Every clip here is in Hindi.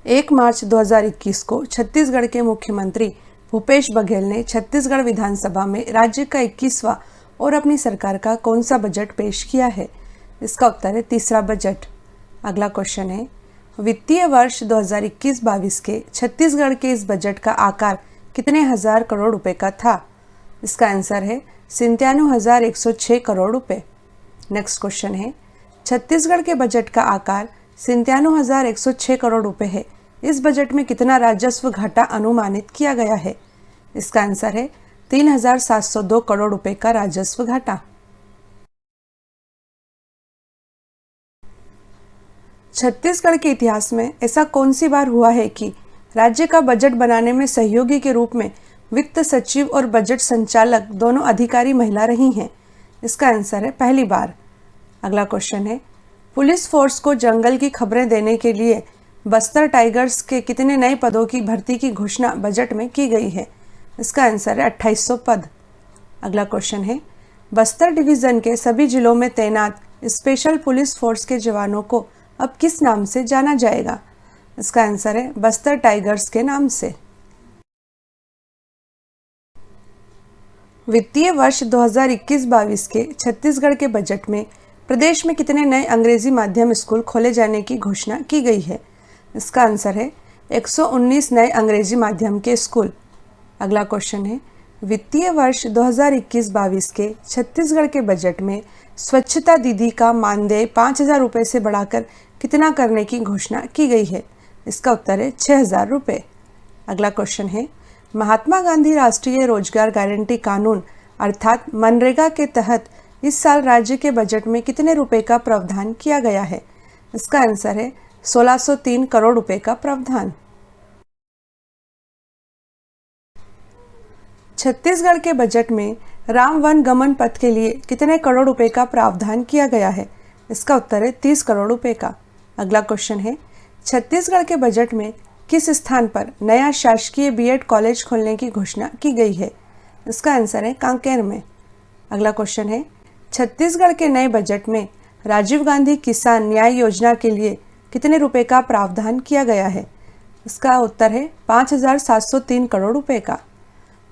1 मार्च 2021 को छत्तीसगढ़ के मुख्यमंत्री भूपेश बघेल ने छत्तीसगढ़ विधानसभा में राज्य का 21वां और अपनी सरकार का कौन सा बजट पेश किया है? इसका उत्तर है तीसरा बजट। अगला क्वेश्चन है, वित्तीय वर्ष 2021-22 के छत्तीसगढ़ के इस बजट का आकार कितने हजार करोड़ रुपए का था? इसका आंसर है 97,106 करोड़ रुपए। नेक्स्ट क्वेश्चन है, छत्तीसगढ़ के बजट का आकार 97,106 करोड़ रुपए है। इस बजट में कितना राजस्व घाटा अनुमानित किया गया है? इसका आंसर है 3,702 करोड़ रुपए का राजस्व घाटा। छत्तीसगढ़ के इतिहास में ऐसा कौन सी बार हुआ है कि राज्य का बजट बनाने में सहयोगी के रूप में वित्त सचिव और बजट संचालक दोनों अधिकारी महिला रही हैं? इसका आंसर है पहली बार। अगला क्वेश्चन है, पुलिस फोर्स को जंगल की खबरें देने के लिए बस्तर टाइगर्स के कितने नए पदों की भर्ती की घोषणा बजट में की गई है? इसका आंसर है 2800 पद। अगला क्वेश्चन है, बस्तर डिवीजन के सभी जिलों में तैनात स्पेशल पुलिस फोर्स के जवानों को अब किस नाम से जाना जाएगा? इसका आंसर है बस्तर टाइगर्स के नाम से। वित्तीय वर्ष 2021-22 के छत्तीसगढ़ के बजट में प्रदेश में कितने नए अंग्रेजी माध्यम स्कूल खोले जाने की घोषणा की गई है? इसका आंसर है 119 नए अंग्रेजी माध्यम के स्कूल। अगला क्वेश्चन है, वित्तीय वर्ष 2021-22 के छत्तीसगढ़ के बजट में स्वच्छता दीदी का मानदेय 5,000 रुपये से बढ़ाकर कितना करने की घोषणा की गई है? इसका उत्तर है 6,000 रुपये। अगला क्वेश्चन है, महात्मा गांधी राष्ट्रीय रोजगार गारंटी कानून अर्थात मनरेगा के तहत इस साल राज्य के बजट में कितने रुपए का प्रावधान किया गया है? इसका आंसर है 1,603 करोड़ रुपए का प्रावधान। छत्तीसगढ़ के बजट में राम वन गमन पथ के लिए कितने करोड़ रुपए का प्रावधान किया गया है? इसका उत्तर है 30 करोड़ रुपए का। अगला क्वेश्चन है, छत्तीसगढ़ के बजट में किस स्थान पर नया शासकीय बीएड कॉलेज खोलने की घोषणा की गई है? इसका आंसर है कांकेर में। अगला क्वेश्चन है, छत्तीसगढ़ के नए बजट में राजीव गांधी किसान न्याय योजना के लिए कितने रुपए का प्रावधान किया गया है? इसका उत्तर है 5,703 करोड़ रुपए का।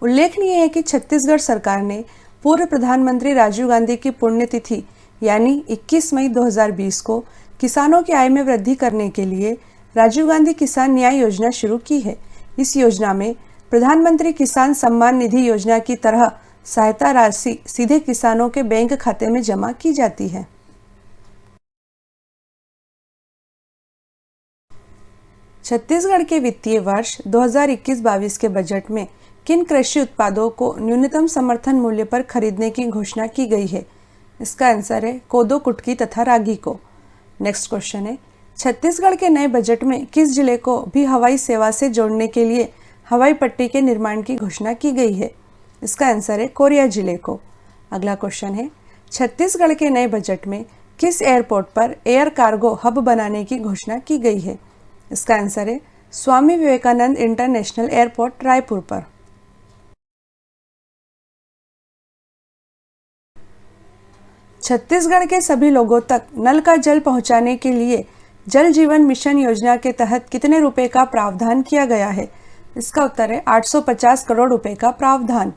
उल्लेखनीय है कि छत्तीसगढ़ सरकार ने पूर्व प्रधानमंत्री राजीव गांधी की पुण्यतिथि यानी 21 मई 2020 को किसानों की आय में वृद्धि करने के लिए राजीव गांधी किसान न्याय योजना शुरू की है। इस योजना में प्रधानमंत्री किसान सम्मान निधि योजना की तरह सहायता राशि सीधे किसानों के बैंक खाते में जमा की जाती है। छत्तीसगढ़ के वित्तीय वर्ष 2021-22 के बजट में किन कृषि उत्पादों को न्यूनतम समर्थन मूल्य पर खरीदने की घोषणा की गई है? इसका आंसर है कोदो, कुटकी तथा रागी को। नेक्स्ट क्वेश्चन है, छत्तीसगढ़ के नए बजट में किस जिले को भी हवाई सेवा से जोड़ने के लिए हवाई पट्टी के निर्माण की घोषणा की गई है? इसका आंसर है कोरिया जिले को। अगला क्वेश्चन है, छत्तीसगढ़ के नए बजट में किस एयरपोर्ट पर एयर कार्गो हब बनाने की घोषणा की गई है? इसका आंसर है स्वामी विवेकानंद इंटरनेशनल एयरपोर्ट रायपुर पर। छत्तीसगढ़ के सभी लोगों तक नल का जल पहुंचाने के लिए जल जीवन मिशन योजना के तहत कितने रुपए का प्रावधान किया गया है? इसका उत्तर है 850 करोड़ रुपए का प्रावधान।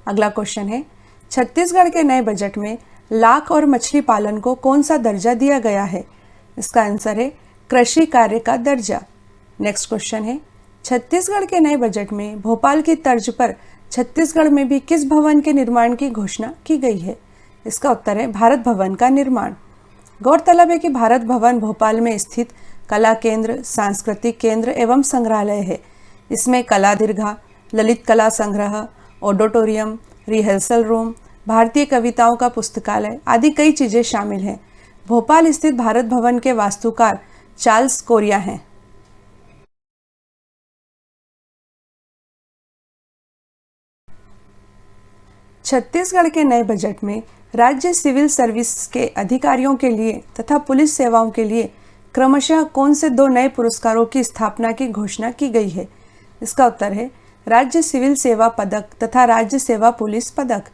अगला क्वेश्चन है, छत्तीसगढ़ के नए बजट में लाख और मछली पालन को कौन सा दर्जा दिया गया है? इसका आंसर है कृषि कार्य का दर्जा। नेक्स्ट क्वेश्चन है, छत्तीसगढ़ के नए बजट में भोपाल की तर्ज पर छत्तीसगढ़ में भी किस भवन के निर्माण की घोषणा की गई है? इसका उत्तर है भारत भवन का निर्माण। गौरतलब है कि भारत भवन भोपाल में स्थित कला केंद्र, सांस्कृतिक केंद्र एवं संग्रहालय है। इसमें कला दीर्घा, ललित कला संग्रह, ऑडिटोरियम, रिहर्सल रूम, भारतीय कविताओं का पुस्तकालय आदि कई चीजें शामिल हैं। भोपाल स्थित भारत भवन के वास्तुकार चार्ल्स कोरिया हैं। छत्तीसगढ़ के नए बजट में राज्य सिविल सर्विस के अधिकारियों के लिए तथा पुलिस सेवाओं के लिए क्रमशः कौन से 2 नए पुरस्कारों की स्थापना की घोषणा की गई है? इसका उत्तर है राज्य सिविल सेवा पदक तथा राज्य सेवा पुलिस पदक।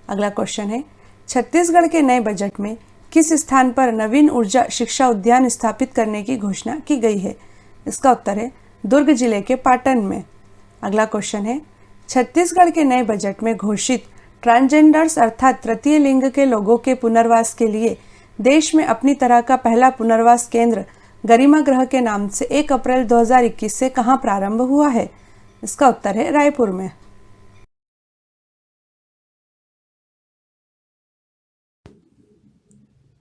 अगला क्वेश्चन है, छत्तीसगढ़ के नए बजट में किस स्थान पर नवीन ऊर्जा शिक्षा उद्यान स्थापित करने की घोषणा की गई है? इसका उत्तर है दुर्ग जिले के पाटन में। अगला क्वेश्चन है, छत्तीसगढ़ के नए बजट में घोषित ट्रांसजेंडर्स अर्थात तृतीय लिंग के लोगों के पुनर्वास के लिए देश में अपनी तरह का पहला पुनर्वास केंद्र गरिमा गृह के नाम से 1 अप्रैल 2021 से कहां प्रारंभ हुआ है? इसका उत्तर है रायपुर में।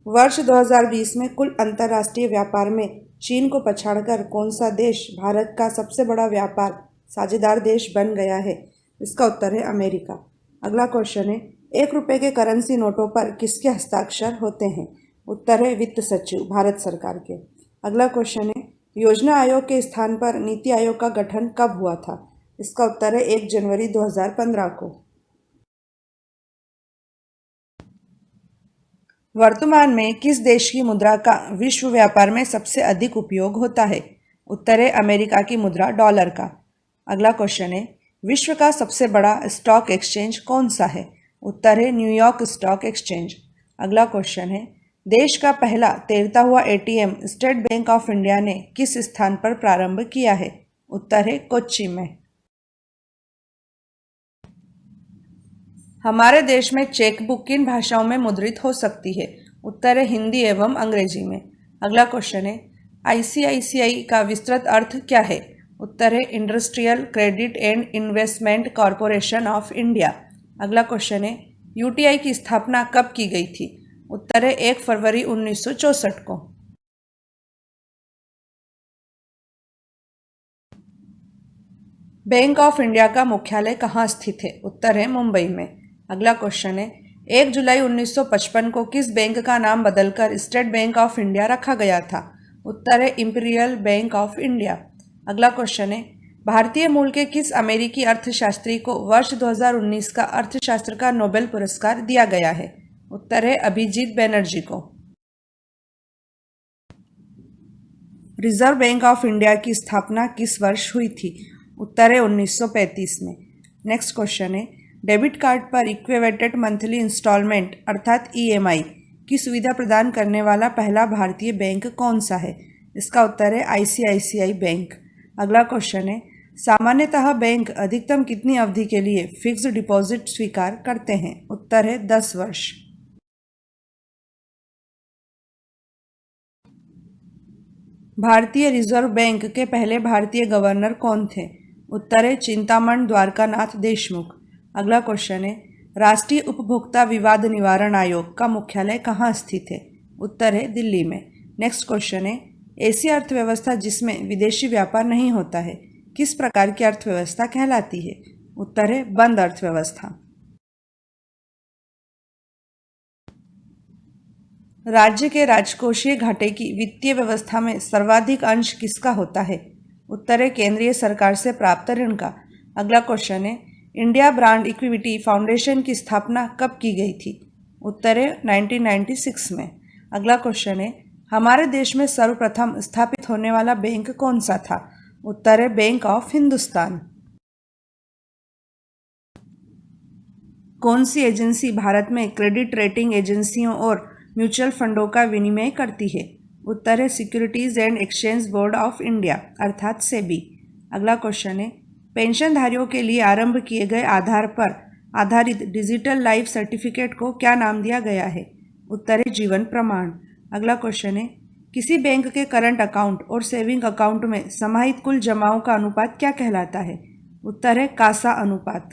वर्ष 2020 में कुल अंतर्राष्ट्रीय व्यापार में चीन को पछाड़कर कौन सा देश भारत का सबसे बड़ा व्यापार साझेदार देश बन गया है? इसका उत्तर है अमेरिका। अगला क्वेश्चन है, 1 रुपये के करेंसी नोटों पर किसके हस्ताक्षर होते हैं? उत्तर है वित्त सचिव भारत सरकार के। अगला क्वेश्चन है, योजना आयोग के स्थान पर नीति आयोग का गठन कब हुआ था? इसका उत्तर है 1 जनवरी 2015 को। वर्तमान में किस देश की मुद्रा का विश्व व्यापार में सबसे अधिक उपयोग होता है? उत्तर है अमेरिका की मुद्रा डॉलर का। अगला क्वेश्चन है, विश्व का सबसे बड़ा स्टॉक एक्सचेंज कौन सा है? उत्तर है न्यूयॉर्क स्टॉक एक्सचेंज। अगला क्वेश्चन है, देश का पहला तैरता हुआ ATM state bank of India ने किस स्थान पर प्रारंभ किया है? उत्तर है कोच्चि में। हमारे देश में चेकबुक किन भाषाओं में मुद्रित हो सकती है? उत्तर है हिंदी एवं अंग्रेजी में। अगला क्वेश्चन है, आईसीआईसीआई का विस्तृत अर्थ क्या है? उत्तर है industrial credit and investment corporation of India. अगला क्वेश्चन है, यूटीआई की स्थापना कब की गई थी? उत्तर है 1 फरवरी 1964 को। बैंक ऑफ इंडिया का मुख्यालय कहाँ स्थित है? उत्तर है मुंबई में। अगला क्वेश्चन है, 1 जुलाई 1955 को किस बैंक का नाम बदलकर स्टेट बैंक ऑफ इंडिया रखा गया था? उत्तर है इंपीरियल बैंक ऑफ इंडिया। अगला क्वेश्चन है, भारतीय मूल के किस अमेरिकी अर्थशास्त्री को वर्ष 2019 का अर्थशास्त्र का नोबेल पुरस्कार दिया गया है? उत्तर है अभिजीत बैनर्जी को। रिजर्व बैंक ऑफ इंडिया की स्थापना किस वर्ष हुई थी? उत्तर है 1935 में। नेक्स्ट क्वेश्चन है, डेबिट कार्ड पर इक्विवेटेड मंथली इंस्टॉलमेंट अर्थात ईएमआई की सुविधा प्रदान करने वाला पहला भारतीय बैंक कौन सा है? इसका उत्तर है आईसीआईसीआई बैंक। अगला क्वेश्चन है, सामान्यतः बैंक अधिकतम कितनी अवधि के लिए फिक्स्ड डिपॉजिट स्वीकार करते हैं? उत्तर है 10 वर्ष। भारतीय रिजर्व बैंक के पहले भारतीय गवर्नर कौन थे? उत्तर है चिंतामण द्वारकानाथ देशमुख। अगला क्वेश्चन है, राष्ट्रीय उपभोक्ता विवाद निवारण आयोग का मुख्यालय कहाँ स्थित है? उत्तर है दिल्ली में। नेक्स्ट क्वेश्चन है, ऐसी अर्थव्यवस्था जिसमें विदेशी व्यापार नहीं होता है किस प्रकार की अर्थव्यवस्था कहलाती है? उत्तर है बंद अर्थव्यवस्था। राज्य के राजकोषीय घाटे की वित्तीय व्यवस्था में सर्वाधिक अंश किसका होता है? उत्तर है केंद्रीय सरकार से प्राप्त ऋण का। अगला क्वेश्चन है, इंडिया ब्रांड इक्विटी फाउंडेशन की स्थापना कब की गई थी? उत्तर है 1996 में। अगला क्वेश्चन है, हमारे देश में सर्वप्रथम स्थापित होने वाला बैंक कौन सा था? उत्तर है बैंक ऑफ हिंदुस्तान। कौन सी एजेंसी भारत में क्रेडिट रेटिंग एजेंसियों और म्यूचुअल फंडों का विनिमय करती है? उत्तर है securities and exchange board of India अर्थात सेबी। अगला क्वेश्चन है, पेंशनधारियों के लिए आरंभ किए गए आधार पर आधारित डिजिटल लाइफ सर्टिफिकेट को क्या नाम दिया गया है? उत्तर है जीवन प्रमाण। अगला क्वेश्चन है, किसी बैंक के करंट अकाउंट और सेविंग अकाउंट में समाहित कुल जमाओं का अनुपात क्या कहलाता है? उत्तर है कासा अनुपात।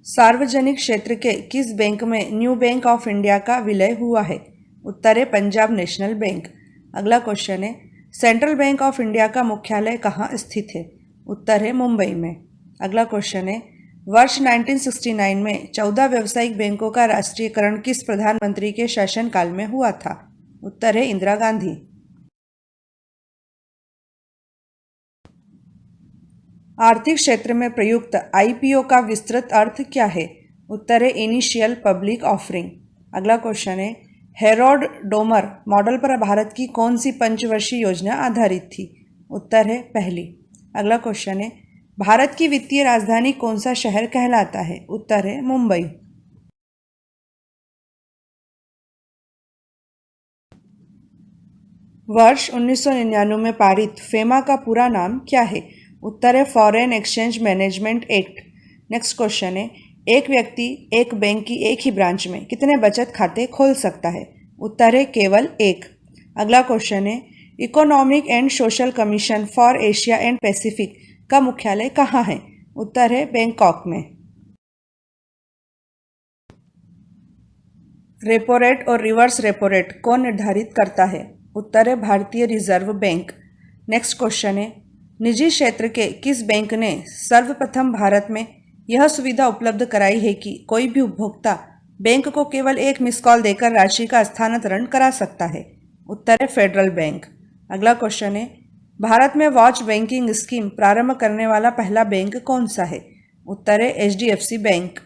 सार्वजनिक क्षेत्र के किस बैंक में न्यू बैंक ऑफ इंडिया का विलय हुआ है? उत्तर है पंजाब नेशनल बैंक। अगला क्वेश्चन है, सेंट्रल बैंक ऑफ इंडिया का मुख्यालय कहाँ स्थित है? उत्तर है मुंबई में। अगला क्वेश्चन है, वर्ष 1969 में 14 व्यावसायिक बैंकों का राष्ट्रीयकरण किस प्रधानमंत्री के शासनकाल में हुआ था? उत्तर है इंदिरा गांधी। आर्थिक क्षेत्र में प्रयुक्त आईपीओ का विस्तृत अर्थ क्या है? उत्तर है इनिशियल पब्लिक ऑफरिंग। अगला क्वेश्चन है, हेरोड डोमर मॉडल पर भारत की कौन सी पंचवर्षीय योजना आधारित थी? उत्तर है पहली। अगला क्वेश्चन है, भारत की वित्तीय राजधानी कौन सा शहर कहलाता है? उत्तर है मुंबई। वर्ष 1999 में पारित फेमा का पूरा नाम क्या है? उत्तर है foreign exchange management act. Next question है, एक व्यक्ति एक बैंक की एक ही ब्रांच में कितने बचत खाते खोल सकता है? उत्तर है केवल एक। अगला क्वेश्चन है, economic and social commission for Asia and Pacific का मुख्यालय कहाँ है? उत्तर है बैंकॉक में। रेपो रेट और रिवर्स रेपो रेट कौन निर्धारित करता है? उत्तर है भारतीय रिजर्व बैंक। नेक्स्ट क्वेश्चन है, निजी क्षेत्र के किस बैंक ने सर्वप्रथम भारत में यह सुविधा उपलब्ध कराई है कि कोई भी उपभोक्ता बैंक को केवल एक मिस कॉल देकर राशि का स्थानांतरण करा सकता है? उत्तर है फेडरल बैंक। अगला क्वेश्चन है, भारत में वॉच बैंकिंग स्कीम प्रारंभ करने वाला पहला बैंक कौन सा है? उत्तर है एचडीएफसी बैंक।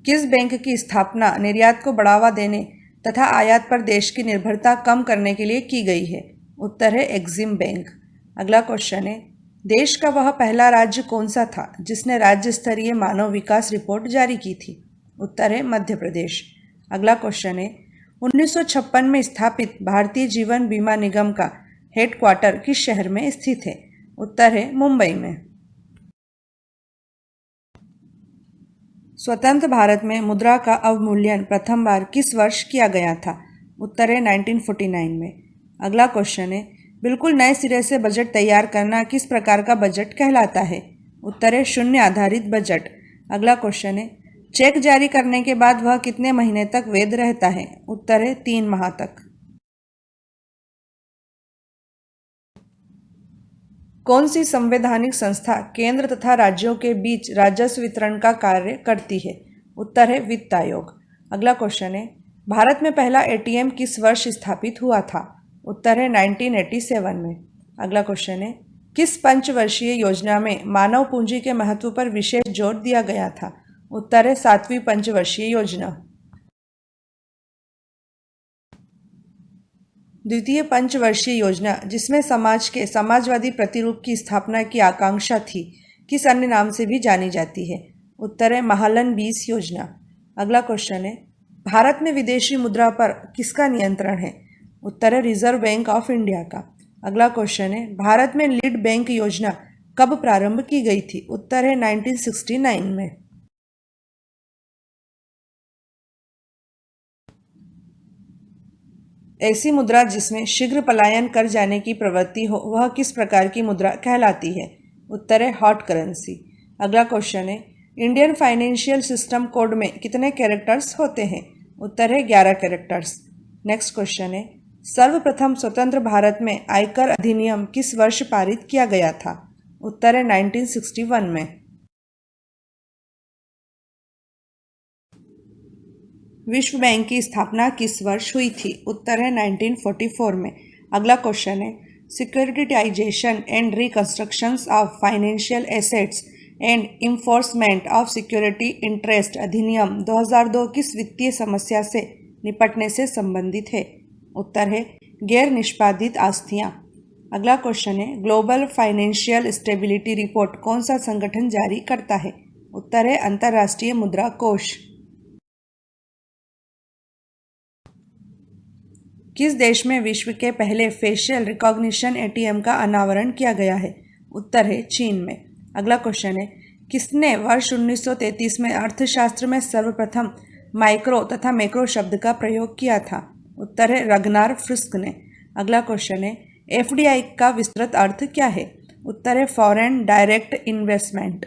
किस बैंक की स्थापना निर्यात को बढ़ावा देने तथा आयात पर देश की निर्भरता कम करने के लिए की गई है? उत्तर है एक्सिम बैंक। अगला क्वेश्चन है, देश का वह पहला राज्य कौन सा था जिसने राज्य स्तरीय मानव विकास रिपोर्ट जारी की थी? उत्तर है मध्य प्रदेश। अगला क्वेश्चन है, 1956 में स्थापित भारतीय जीवन बीमा निगम का हेडक्वार्टर किस शहर में स्थित है? उत्तर है मुंबई में। स्वतंत्र भारत में मुद्रा का अवमूल्यन प्रथम बार किस वर्ष किया गया था? उत्तर है 1949 में। अगला क्वेश्चन है, बिल्कुल नए सिरे से बजट तैयार करना किस प्रकार का बजट कहलाता है? उत्तर है शून्य आधारित बजट। अगला क्वेश्चन है, चेक जारी करने के बाद वह कितने महीने तक वैध रहता है? उत्तर है 3 माह तक। कौन सी संवैधानिक संस्था केंद्र तथा राज्यों के बीच राजस्व वितरण का कार्य करती है? उत्तर है वित्त आयोग। अगला क्वेश्चन है, भारत में पहला एटीएम किस वर्ष स्थापित हुआ था? उत्तर है 1987 में। अगला क्वेश्चन है, किस पंचवर्षीय योजना में मानव पूंजी के महत्व पर विशेष जोर दिया गया था? उत्तर है 7वीं पंचवर्षीय योजना। द्वितीय पंचवर्षीय योजना जिसमें समाज के समाजवादी प्रतिरूप की स्थापना की आकांक्षा थी, किस अन्य नाम से भी जानी जाती है? उत्तर है महालन 20 योजना। अगला क्वेश्चन है, भारत में विदेशी मुद्रा पर किसका नियंत्रण है? उत्तर है रिजर्व बैंक ऑफ इंडिया का। अगला क्वेश्चन है, भारत में लीड बैंक योजना कब प्रारंभ की गई थी? उत्तर है 1969 में। ऐसी मुद्रा जिसमें शीघ्र पलायन कर जाने की प्रवृत्ति हो वह किस प्रकार की मुद्रा कहलाती है? उत्तर है हॉट करेंसी। अगला क्वेश्चन है, इंडियन फाइनेंशियल सिस्टम कोड में कितने कैरेक्टर्स होते हैं? उत्तर है 11 कैरेक्टर्स। नेक्स्ट क्वेश्चन है, सर्वप्रथम स्वतंत्र भारत में आयकर अधिनियम किस वर्ष पारित किया गया था? उत्तर है 1961 में। विश्व बैंक की स्थापना किस वर्ष हुई थी? उत्तर है 1944 में। अगला क्वेश्चन है, securitisation and reconstructions of financial assets and enforcement of security interest अधिनियम 2002 किस वित्तीय समस्या से निपटने से संबंधित है? उत्तर है गैर निष्पादित आस्तियां। अगला क्वेश्चन है, ग्लोबल फाइनेंशियल स्टेबिलिटी रिपोर्ट कौन सा संगठन जारी करता है? उत्तर है अंतर्राष्ट्रीय मुद्रा कोष। किस देश में विश्व के पहले फेशियल रिकॉग्निशन एटीएम का अनावरण किया गया है? उत्तर है चीन में। अगला क्वेश्चन है, किसने वर्ष 1933 में अर्थशास्त्र में सर्वप्रथम माइक्रो तथा मैक्रो शब्द का प्रयोग किया था? उत्तर है रगनार फ्रिस्क ने। अगला क्वेश्चन है, एफडीआई का विस्तृत अर्थ क्या है? उत्तर है फॉरेन डायरेक्ट इन्वेस्टमेंट।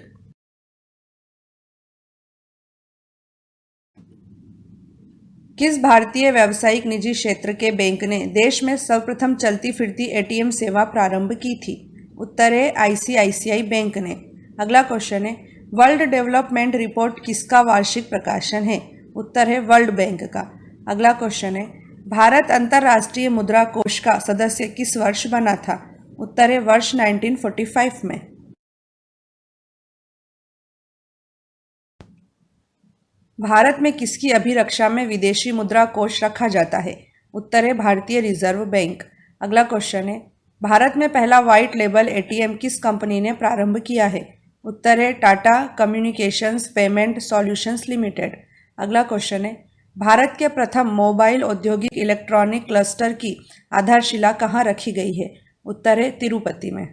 किस भारतीय व्यावसायिक निजी क्षेत्र के बैंक ने देश में सर्वप्रथम चलती फिरती एटीएम सेवा प्रारंभ की थी? उत्तर है आईसीआईसीआई बैंक ने। अगला क्वेश्चन है, वर्ल्ड डेवलपमेंट रिपोर्ट किसका वार्षिक प्रकाशन है? उत्तर है वर्ल्ड बैंक का। अगला क्वेश्चन है, भारत अंतर्राष्ट्रीय मुद्रा कोष का सदस्य किस वर्ष बना था? उत्तर है वर्ष 1945 में। भारत में किसकी अभिरक्षा में विदेशी मुद्रा कोष रखा जाता है? उत्तर है भारतीय रिजर्व बैंक। अगला क्वेश्चन है, भारत में पहला व्हाइट लेबल एटीएम किस कंपनी ने प्रारंभ किया है? उत्तर है Tata communications payment solutions limited. अगला क्वेश्चन है, भारत के प्रथम मोबाइल औद्योगिक इलेक्ट्रॉनिक क्लस्टर की आधारशिला कहाँ रखी गई है? उत्तर है तिरुपति में।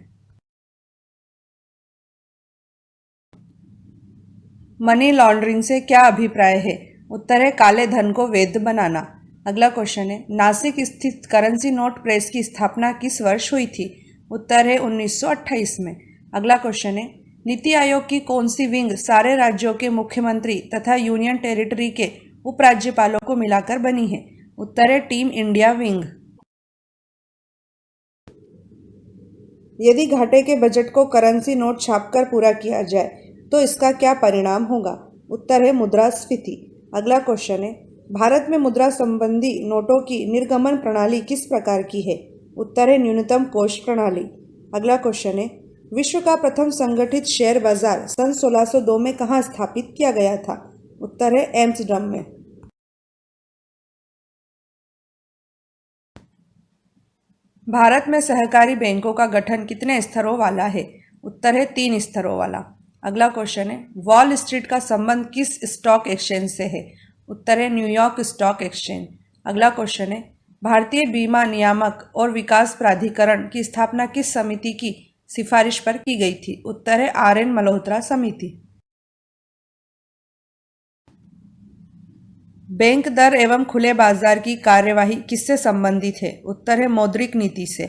मनी लॉन्ड्रिंग से क्या अभिप्राय है? उत्तर है काले धन को वैध बनाना। अगला क्वेश्चन है, नासिक स्थित करेंसी नोट प्रेस की स्थापना किस वर्ष हुई थी? उत्तर है 1928 में। अगला क्वेश्चन है, नीति आयोग की कौन सी विंग सारे राज्यों के मुख्यमंत्री तथा यूनियन टेरिटरी के उपराज्यपालों को मिलाकर बनी है? उत्तर है टीम इंडिया विंग। यदि घाटे के बजट को करेंसी नोट छापकर पूरा किया जाए तो इसका क्या परिणाम होगा? उत्तर है मुद्रास्फीति। अगला क्वेश्चन है, भारत में मुद्रा संबंधी नोटों की निर्गमन प्रणाली किस प्रकार की है? उत्तर है न्यूनतम कोष प्रणाली। अगला क्वेश्चन है, विश्व का प्रथम संगठित शेयर बाजार सन 1602 में कहाँ स्थापित किया गया था? उत्तर है एम्स्टर्डम में। भारत में सहकारी बैंकों का गठन कितने स्तरों वाला है? उत्तर है 3 स्तरों वाला। अगला क्वेश्चन है, वॉल स्ट्रीट का संबंध किस स्टॉक एक्सचेंज से है? उत्तर है न्यूयॉर्क स्टॉक एक्सचेंज। अगला क्वेश्चन है, भारतीय बीमा नियामक और विकास प्राधिकरण की स्थापना किस समिति की सिफारिश पर की गई थी? उत्तर है आर.एन. मल्होत्रा समिति। बैंक दर एवं खुले बाजार की कार्यवाही किससे संबंधित है? उत्तर है मौद्रिक नीति से।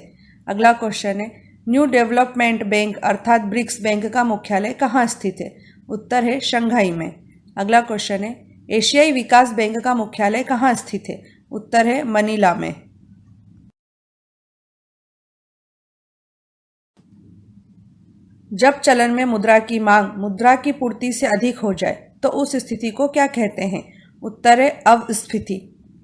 अगला क्वेश्चन है, न्यू डेवलपमेंट बैंक अर्थात ब्रिक्स बैंक का मुख्यालय कहाँ स्थित है? उत्तर है शंघाई में। अगला क्वेश्चन है, एशियाई विकास बैंक का मुख्यालय कहाँ स्थित है? उत्तर है मनीला में। जब चलन में मुद्रा की मांग मुद्रा की पूर्ति से अधिक हो जाए तो उस स्थिति को क्या कहते हैं? उत्तर है अवस्फीति।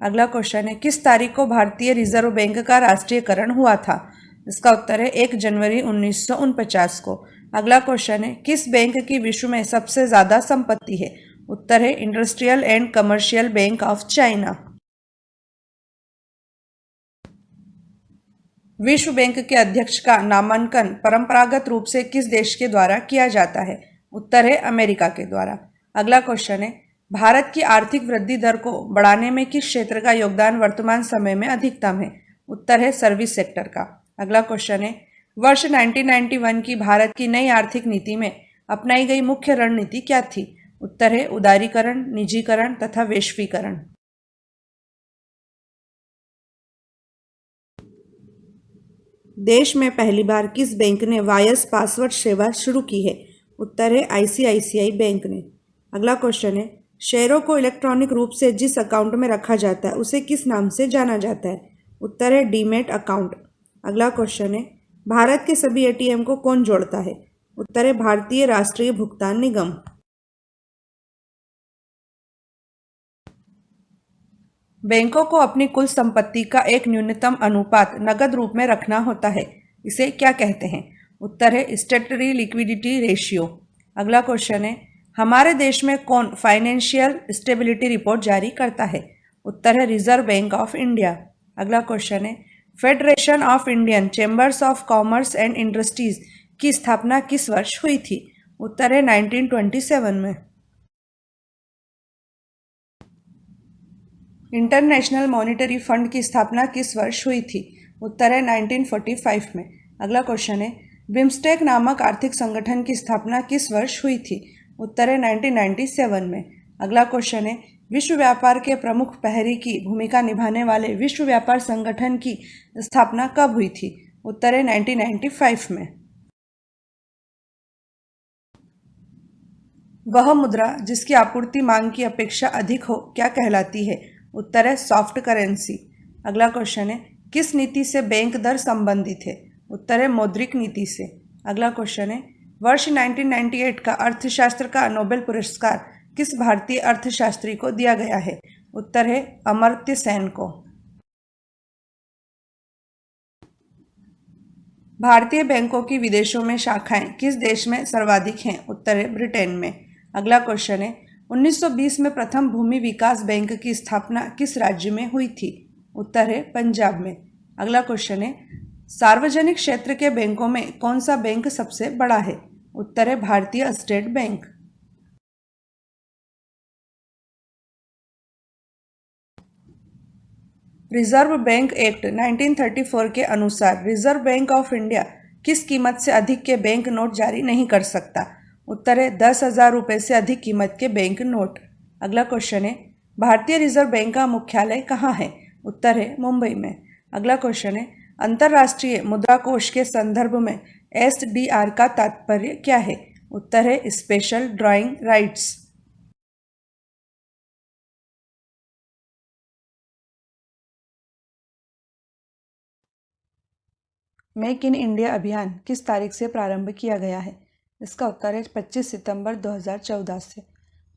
अगला क्वेश्चन है, किस तारीख को भारतीय रिजर्व बैंक का राष्ट्रीयकरण हुआ था? इसका उत्तर है 1 जनवरी 1949 को। अगला क्वेश्चन है, किस बैंक की विश्व में सबसे ज्यादा संपत्ति है? उत्तर है industrial and commercial bank of China. विश्व बैंक के अध्यक्ष का नामांकन परंपरागत रूप से किस देश के द्वारा किया जाता है? उत्तर है अमेरिका के द्वारा। अगला क्वेश्चन है, भारत की आर्थिक वृद्धि दर को बढ़ाने में किस क्षेत्र का योगदान वर्तमान समय में अधिकतम है? उत्तर है सर्विस सेक्टर का। अगला क्वेश्चन है, वर्ष 1991 की भारत की नई आर्थिक नीति में अपनाई गई मुख्य रणनीति क्या थी? उत्तर है उदारीकरण, निजीकरण तथा वैश्वीकरण। देश में पहली बार किस बैंक ने वायस पासवर्ड सेवा शुरू की है? उत्तर है आईसीआईसीआई बैंक ने। अगला क्वेश्चन है, शेयरों को इलेक्ट्रॉनिक रूप से जिस अकाउंट में रखा जाता है उसे किस नाम से जाना जाता है? उत्तर है डीमैट अकाउंट। अगला क्वेश्चन है, भारत के सभी एटीएम को कौन जोड़ता है? उत्तर है भारतीय राष्ट्रीय भुगतान निगम। बैंकों को अपनी कुल संपत्ति का एक न्यूनतम अनुपात नकद रूप में रखना होता है, इसे क्या कहते हैं? उत्तर है स्टैट्यूटरी लिक्विडिटी रेशियो। अगला क्वेश्चन है, हमारे देश में कौन फाइनेंशियल स्टेबिलिटी रिपोर्ट जारी करता है? उत्तर है रिजर्व बैंक ऑफ इंडिया। अगला क्वेश्चन है, federation of Indian chambers of commerce and industries की स्थापना किस वर्ष हुई थी? उत्तर है 1927 में। इंटरनेशनल मॉनिटरी फंड की स्थापना किस वर्ष हुई थी? उत्तर है 1945 में। अगला क्वेश्चन है, बिम्स्टेक नामक आर्थिक संगठन की स्थापना किस वर्ष हुई थी? उत्तर है 1997 में। अगला क्वेश्चन है, विश्व व्यापार के प्रमुख प्रहरी की भूमिका निभाने वाले विश्व व्यापार संगठन की स्थापना कब हुई थी? उत्तर है 1995 में। वह मुद्रा जिसकी आपूर्ति मांग की अपेक्षा अधिक हो क्या कहलाती है? उत्तर है सॉफ्ट करेंसी। अगला क्वेश्चन है, किस नीति से बैंक दर संबंधित है? उत्तर है मौद्रिक नीति से। अगला क्वेश्चन है, वर्ष 1998 का अर्थशास्त्र का नोबेल पुरस्कार किस भारतीय अर्थशास्त्री को दिया गया है? उत्तर है अमर्त्य सेन को। भारतीय बैंकों की विदेशों में शाखाएं किस देश में सर्वाधिक हैं? उत्तर है ब्रिटेन में। अगला क्वेश्चन है, 1920 में प्रथम भूमि विकास बैंक की स्थापना किस राज्य में हुई थी? उत्तर है पंजाब में। अगला क्वेश्चन है, सार्वजनिक क्षेत्र के बैंकों में कौन सा बैंक सबसे बड़ा है? उत्तर है भारतीय state bank. Reserve bank act 1934 के अनुसार रिजर्व बैंक ऑफ इंडिया किस कीमत से अधिक के बैंक नोट जारी नहीं कर सकता? उत्तर है 10,000 रुपये से अधिक कीमत के बैंक नोट। अगला क्वेश्चन है, भारतीय रिजर्व बैंक का मुख्यालय कहाँ है? उत्तर है मुंबई में। अगला क्वेश्चन है, अंतर्राष्ट्रीय मुद्रा कोष के संदर्भ में SDR का तात्पर्य क्या है? उत्तर है special drawing rights. Make in India अभियान किस तारीख से प्रारंभ किया गया है? इसका उत्तर है 25 सितंबर 2014 से।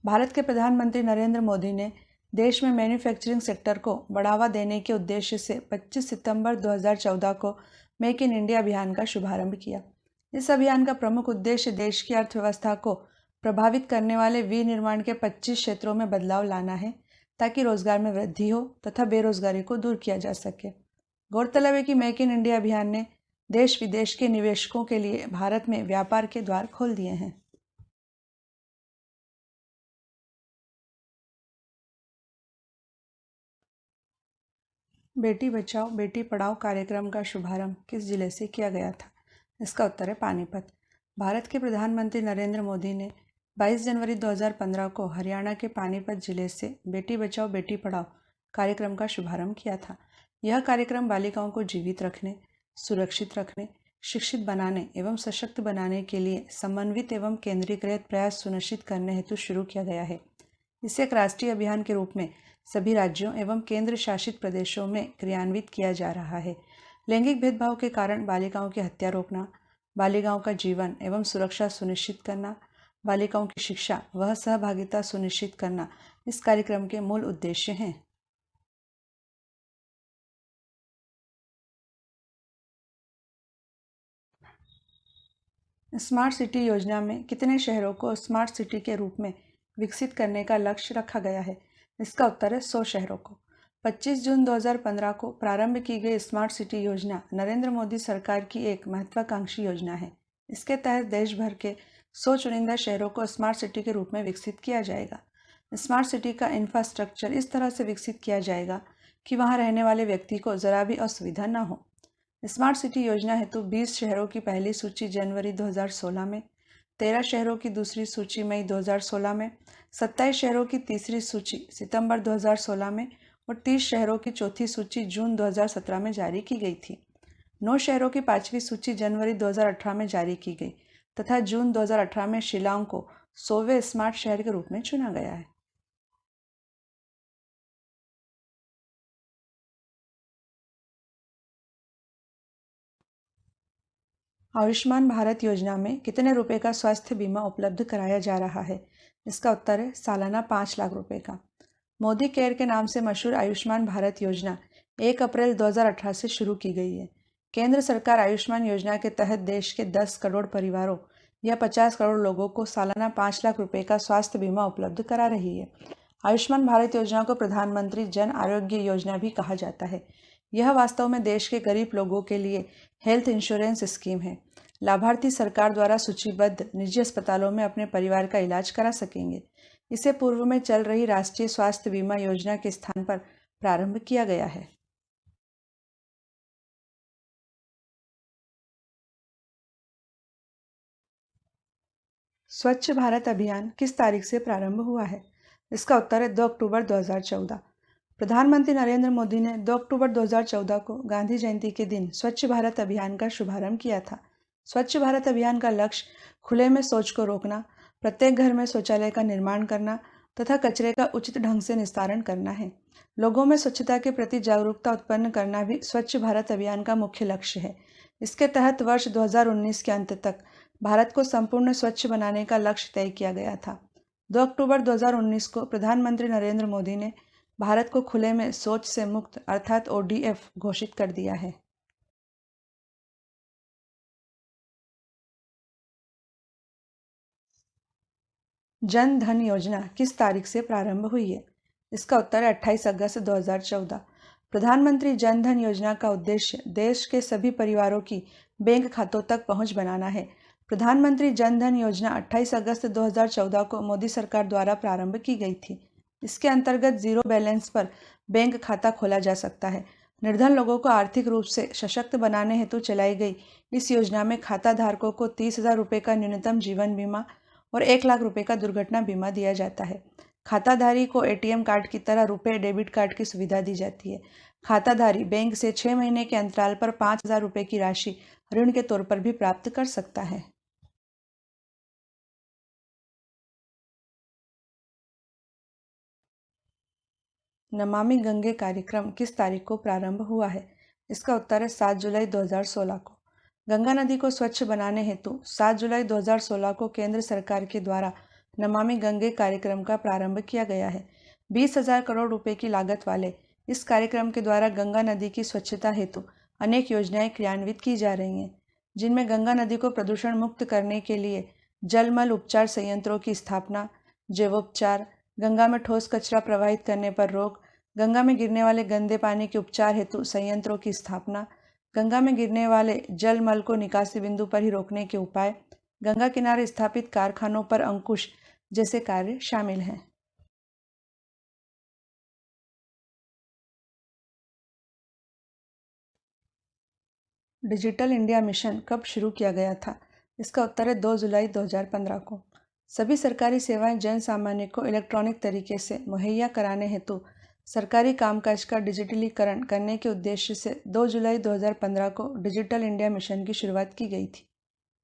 भारत के प्रधानमंत्री नरेंद्र मोदी ने देश में मैन्युफैक्चरिंग सेक्टर को बढ़ावा देने के उद्देश्य से 25 सितंबर 2014 को मेक इन इंडिया अभियान का शुभारंभ किया। इस अभियान का प्रमुख उद्देश्य देश की अर्थव्यवस्था को प्रभावित करने वाले विनिर्माण के 25 क्षेत्रों में बदलाव लाना है, ताकि रोजगार में वृद्धि हो तथा बेरोजगारी को दूर किया जा सके। गौरतलब है कि मेक इन इंडिया अभियान ने देश विदेश के निवेशकों के लिए भारत में व्यापार के द्वार खोल दिए हैं। बेटी बचाओ बेटी पढ़ाओ कार्यक्रम का शुभारंभ किस जिले से किया गया था? इसका उत्तर है पानीपत। भारत के प्रधानमंत्री नरेंद्र मोदी ने 22 जनवरी 2015 को हरियाणा के पानीपत जिले से बेटी बचाओ बेटी पढ़ाओ कार्यक्रम का शुभारंभ किया था। यह कार्यक्रम बालिकाओं को जीवित रखने, सुरक्षित रखने, शिक्षित बनाने एवं सशक्त बनाने के लिए समन्वित एवं केंद्रीकृत प्रयास सुनिश्चित करने हेतु शुरू किया गया है। इसे एक राष्ट्रीय अभियान के रूप में सभी राज्यों एवं केंद्र शासित प्रदेशों में क्रियान्वित किया जा रहा है। लैंगिक भेदभाव के कारण बालिकाओं की हत्या रोकना, बालिकाओं का जीवन एवं सुरक्षा सुनिश्चित करना, बालिकाओं की शिक्षा व सहभागिता सुनिश्चित करना इस कार्यक्रम के मूल उद्देश्य हैं। स्मार्ट सिटी योजना में कितने शहरों को स्मार्ट सिटी के रूप में विकसित करने का लक्ष्य रखा गया है? इसका उत्तर है 100 शहरों को। 25 जून 2015 को प्रारंभ की गई स्मार्ट सिटी योजना नरेंद्र मोदी सरकार की एक महत्वाकांक्षी योजना है। इसके तहत देश भर के 100 चुनिंदा शहरों को स्मार्ट सिटी के रूप में विकसित किया जाएगा। स्मार्ट सिटी का इंफ्रास्ट्रक्चर इस तरह से विकसित किया जाएगा कि वहाँ रहने वाले व्यक्ति को जरा भी असुविधा न हो। स्मार्ट सिटी योजना हेतु 20 शहरों की पहली सूची जनवरी 2016 में, 13 शहरों की दूसरी सूची मई 2016 में, 27 शहरों की तीसरी सूची सितंबर 2016 में और 30 शहरों की चौथी सूची जून 2017 में जारी की गई थी। 9 शहरों की पांचवी सूची जनवरी 2018 में जारी की गई तथा जून 2018 में शिलांग को 100वें स्मार्ट शहर के रूप में चुना गया है। आयुष्मान भारत योजना में कितने रुपए का स्वास्थ्य बीमा उपलब्ध कराया जा रहा है? इसका उत्तर है सालाना 5 लाख रुपए का। मोदी केयर के नाम से मशहूर आयुष्मान भारत योजना 1 अप्रैल 2018 से शुरू की गई है। केंद्र सरकार आयुष्मान योजना के तहत देश के 10 करोड़ परिवारों या 50 करोड़ लोगों को सालाना 5 लाख रुपए का स्वास्थ्य बीमा उपलब्ध करा रही है। आयुष्मान भारत योजना को प्रधानमंत्री जन आरोग्य योजना भी कहा जाता है। यह वास्तव में देश के गरीब लोगों के लिए हेल्थ इंश्योरेंस स्कीम है। लाभार्थी सरकार द्वारा सूचीबद्ध निजी अस्पतालों में अपने परिवार का इलाज करा सकेंगे। इसे पूर्व में चल रही राष्ट्रीय स्वास्थ्य बीमा योजना के स्थान पर प्रारंभ किया गया है। स्वच्छ भारत अभियान किस तारीख से प्रारंभ हुआ है? इसका उत्तर है 2 अक्टूबर 2014। प्रधानमंत्री नरेंद्र मोदी ने 2 अक्टूबर 2014 को गांधी जयंती के दिन स्वच्छ भारत अभियान का शुभारंभ किया था। स्वच्छ भारत अभियान का लक्ष्य खुले में शौच को रोकना, प्रत्येक घर में शौचालय का निर्माण करना तथा कचरे का उचित ढंग से निस्तारण करना है। लोगों में स्वच्छता के प्रति जागरूकता उत्पन्न करना भी स्वच्छ भारत अभियान का मुख्य लक्ष्य है। इसके तहत वर्ष 2019 के अंत तक भारत को संपूर्ण स्वच्छ बनाने का लक्ष्य तय किया गया था। 2 अक्टूबर 2019 को प्रधानमंत्री नरेंद्र मोदी ने भारत को खुले में शौच से मुक्त अर्थात ODF घोषित कर दिया है। जन धन योजना किस तारीख से प्रारंभ हुई है? इसका उत्तर है 28 अगस्त 2014। प्रधानमंत्री जन धन योजना का उद्देश्य देश के सभी परिवारों की बैंक खातों तक पहुंच बनाना है। प्रधानमंत्री जन धन योजना 28 अगस्त 2014 को मोदी सरकार द्वारा प्रारंभ की गई थी। इसके अंतर्गत जीरो बैलेंस पर बैंक खाता खोला जा सकता है। निर्धन लोगों को आर्थिक रूप से सशक्त बनाने हेतु चलाई गई इस योजना में खाता धारकों को 30,000 रुपये का न्यूनतम जीवन बीमा और 1 लाख रुपये का दुर्घटना बीमा दिया जाता है। खाताधारी को एटीएम कार्ड की तरह रुपए डेबिट कार्ड की सुविधा दी जाती है। खाताधारी बैंक से 6 महीने के अंतराल पर 5,000 रुपये की राशि ऋण के तौर पर भी प्राप्त कर सकता है। नमामि गंगे कार्यक्रम किस तारीख को प्रारंभ हुआ है? इसका उत्तर है 7 जुलाई 2016 को। गंगा नदी को स्वच्छ बनाने हेतु 7 जुलाई 2016 को केंद्र सरकार के द्वारा नमामि गंगे कार्यक्रम का प्रारंभ किया गया है। 20,000 करोड़ रुपए की लागत वाले इस कार्यक्रम के द्वारा गंगा नदी की स्वच्छता हेतु अनेक योजनाएं क्रियान्वित की जा रही हैं, जिनमें गंगा नदी को प्रदूषण मुक्त करने के लिए जलमल उपचार संयंत्रों की स्थापना, जैवोपचार, गंगा में ठोस कचरा प्रवाहित करने पर रोक, गंगा में गिरने वाले गंदे पानी के उपचार हेतु संयंत्रों की स्थापना, गंगा में गिरने वाले जल मल को निकासी बिंदु पर ही रोकने के उपाय, गंगा किनारे स्थापित कारखानों पर अंकुश जैसे कार्य शामिल हैं। डिजिटल इंडिया मिशन कब शुरू किया गया था? इसका उत्तर है 2 जुलाई 2015 को। सभी सरकारी सेवाएं जन सामान्य को इलेक्ट्रॉनिक तरीके से मुहैया कराने हेतु सरकारी कामकाज का डिजिटलीकरण करने के उद्देश्य से 2 जुलाई 2015 को डिजिटल इंडिया मिशन की शुरुआत की गई थी।